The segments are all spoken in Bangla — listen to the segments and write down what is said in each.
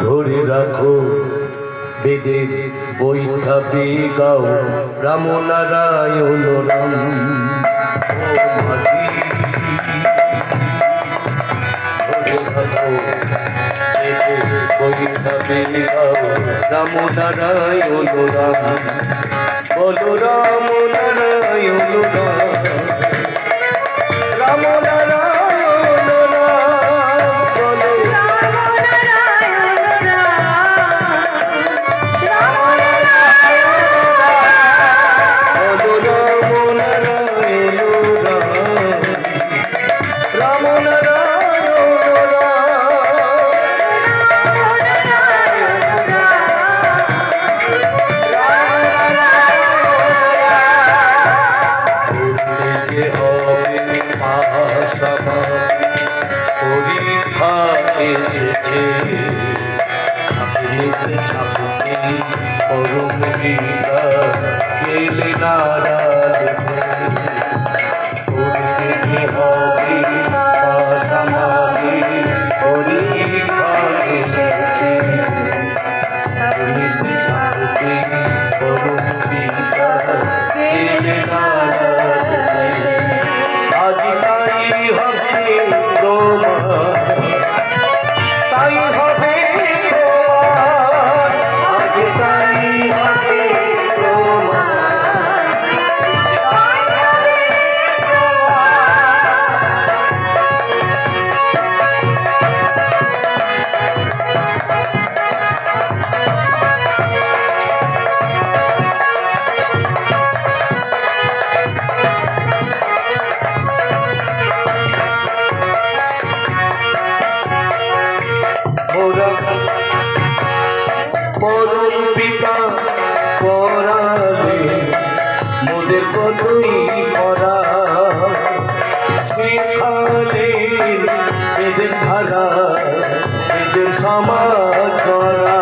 ধরে রাখো বেদের বৈঠাপে গাও রাম নারায়ণ রাম। ও মাঝি ধরে রাখো বেদের বৈঠাপে গাও রাম নারায়ণ রাম। বলো রাম নারায়ণ রাম, রাম নারায়ণ রাম। পরীক্ষা এসেছে পরম গীতা গেলে নারাজ পড়তে হবে সমাধি। পরীক্ষা এসেছে পরম গীতা গেলে নারাজ। আজ তাই হবে তোমার, তাই হবে তোমার, আজ তাই হবে তোমার। পরম পিতা পরালে মোদের কতই করা, সেখানে এদের ধারা এদের সমাজ করা।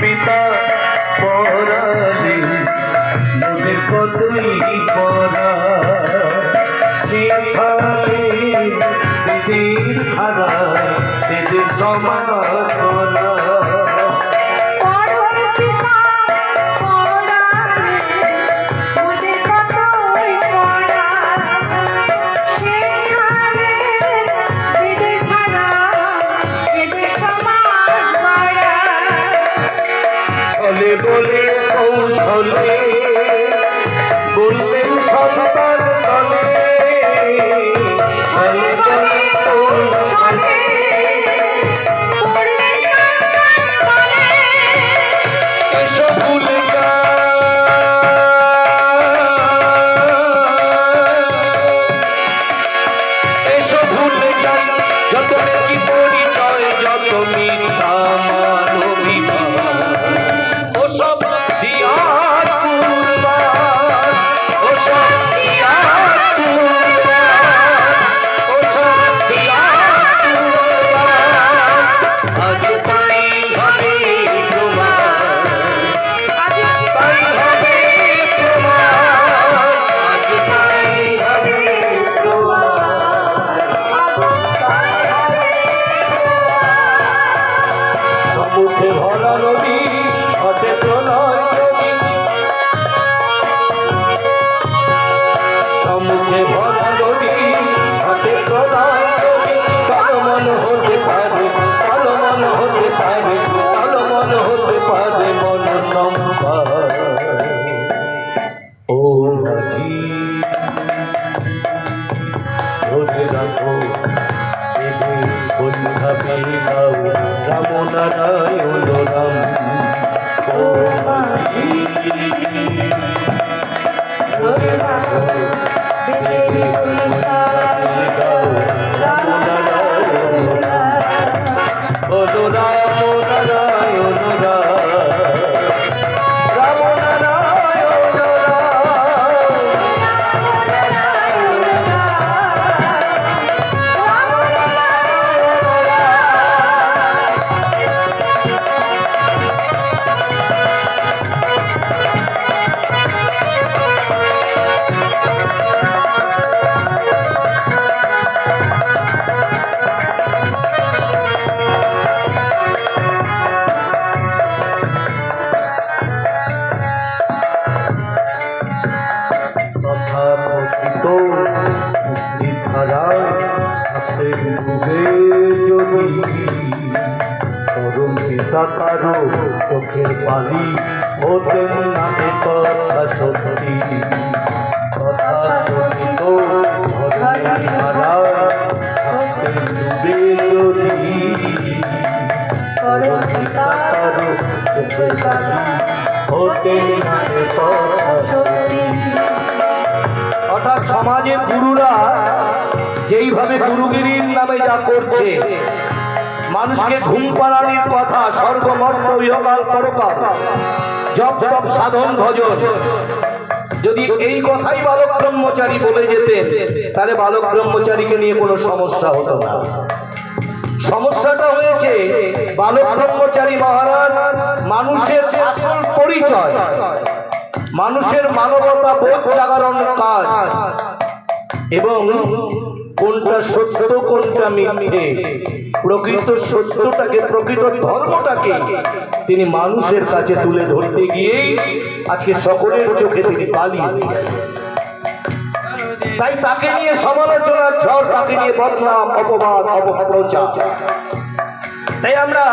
পিতা পরালে মোদের কতই করা, সেখানে এদের ধারা এদের সমাজ করা। ছলে বলে কৌশলে বললেন সন্তান দলে, ছলে বলে কৌশলে বললেন ডুবে যদি পরম পিতা কারো চোখের বালি হতেন না এ কথা সত্যি কথা কথিত ধর্মের ধারায় থাকতেন ডুবে যদি পরম পিতা কারো চোখের বালি হতেন না এ কথা সত্যি। অর্থাৎ সমাজের গুরুরা যেইভাবে গুরুগিরির নামে যা করছে, মানুষকে ঘুম পাড়ানির কথা, স্বর্গ মর্ত ইহকাল পরকাল জপ জপ সাধন ভজন, যদি এই কথাই বালক ব্রহ্মচারী বলে যেতেন তাহলে বালক ব্রহ্মচারীকে নিয়ে কোনো সমস্যা হতো না। সমস্যাটা হয়েছে বালক ব্রহ্মচারী মহারাজ মানুষের আসল পরিচয়, মানুষের মানবতা বোধ জাগরণ কাজ এবং কোনটা সত্য কোনটা মিথ্যে, প্রকৃত সত্যটাকে প্রকৃত ধর্মটাকে তিনি মানুষের কাছে তুলে ধরতে গিয়েই আজকে সকলের চোখে তিনি পালিয়ে গেলেন। তাই তাকে নিয়ে সমালোচনার ঝড়, তাকে নিয়ে বদনাম, অপবাদ, অপপ্রচার। তাই আমরা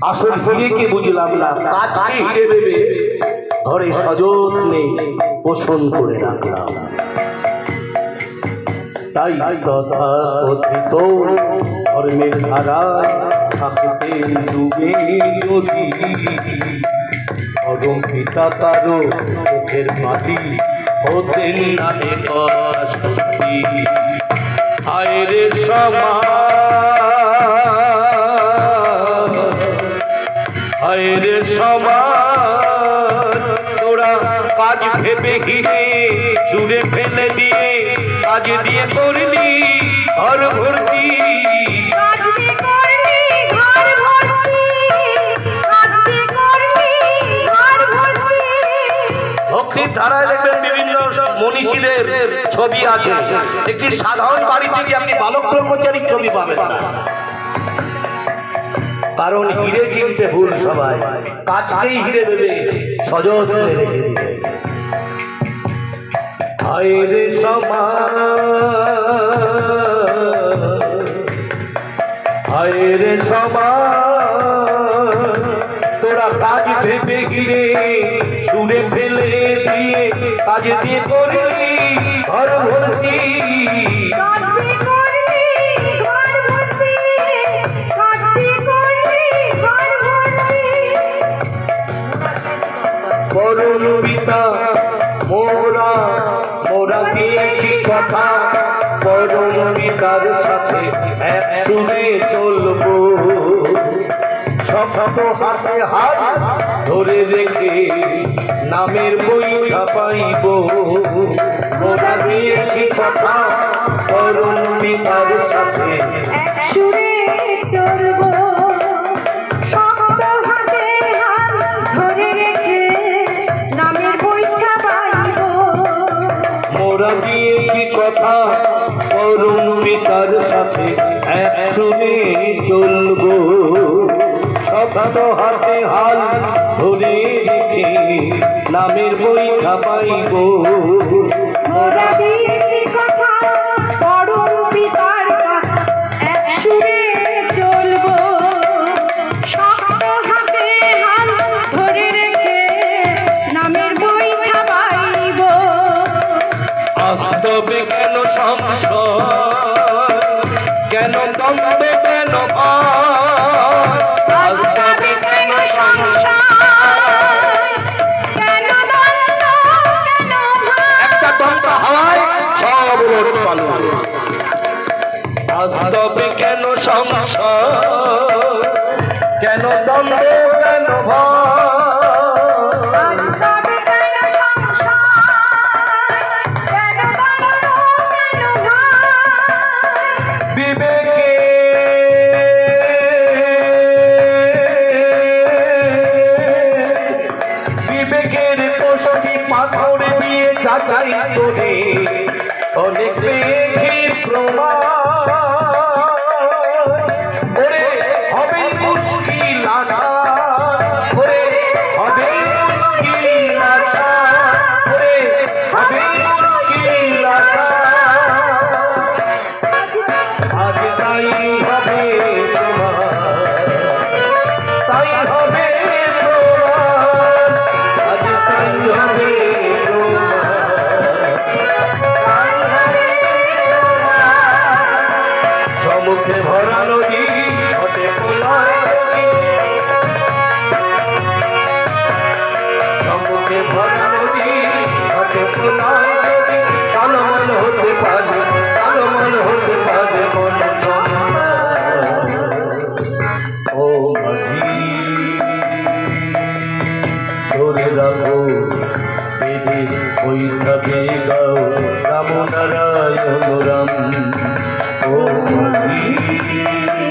আসল হিরেকে বুঝলাম না, কাজকে হিরে ভেবে ঘরে সযত্নে পোষণ করে রাখলাম। তাই তথা কথিত ধর্মের ধারায় থাকতেন ডুবে যদি পরম পিতা কারো চোখের মাটি হতেন না এ কথা সত্যি। হায় রে সমাজ, হায় রে সমাজ, তোরা কাজ ভেবে ঘিরে চুরে ফেলে দিয়ে কাজ দিয়ে করলি ঘর ভর্তি, ভক্তির ধারায় দেখবেন বিভিন্ন মনীষীদের ছবি আছে, একটি সাধারণ বাড়ি থেকে আপনি বালক ব্রহ্মচারীর ছবি পাবেন না, কারণ হিরে চিনতে ভুল সবাই, কাজকেই হিরে ভেবে সযত্নে রেখে দিবে। হায় রে সমাজ, হায় রে সমাজ, তোরা কাজ ভেবে ঘিরে ছুঁড়ে ফেলে দিয়ে কাজ দিয়ে করলি ঘর ভর্তি, পরম পিতা মোরা মোরা দিয়েছি কথা, পরম পিতার সাথে এক সুরে চলবো, শক্ত হাতে হাত ধরে রেখে নামের বই ছাপাইব, মোরা দিয়েছি কথা পরম পিতার সাথে এক সুরে চলবো, শক্ত হাতে হাত ধরে রেখে নামের বই ছাপাইব, মোরা দিয়েছি কথা পরম পিতার সাথে এক সুরে চলবো, শক্ত হাতে হাল ধরে রেখে নামের বই ছাপাইব, মোরা দিয়েছি কথা পরম পিতার কাছে এক সুরে চলবো, শক্ত হাতে হাত ধরে রেখে নামের বই ছাপাইব। বাস্তবে কেন সংশয়, কেন দ্বন্দ্বে কেন ভয়, বাস্তবে কেন সংশয়, কেন দ্বন্দ্ব, কেন ভয়, একটা দ্বন্দ্ব হয় সব রোড পালো। বাস্তবে কেন সংশয়, কেন দ্বন্দ্ব কেন ভয়, বাস্তবে কেন সংশয়, কেন দ্বন্দ্ব, কেন ভয়, বিবেকে বিবেকের কষ্টি পাথর দিয়ে যাচাই করে অনেক পেয়েছি প্রমাণ, ওরে হবে মুশকিল আশা, ওরে হবে মুশকিল আশা, ওরে হবে মুশকিল আশা, নারায়ণ রাম ও হরি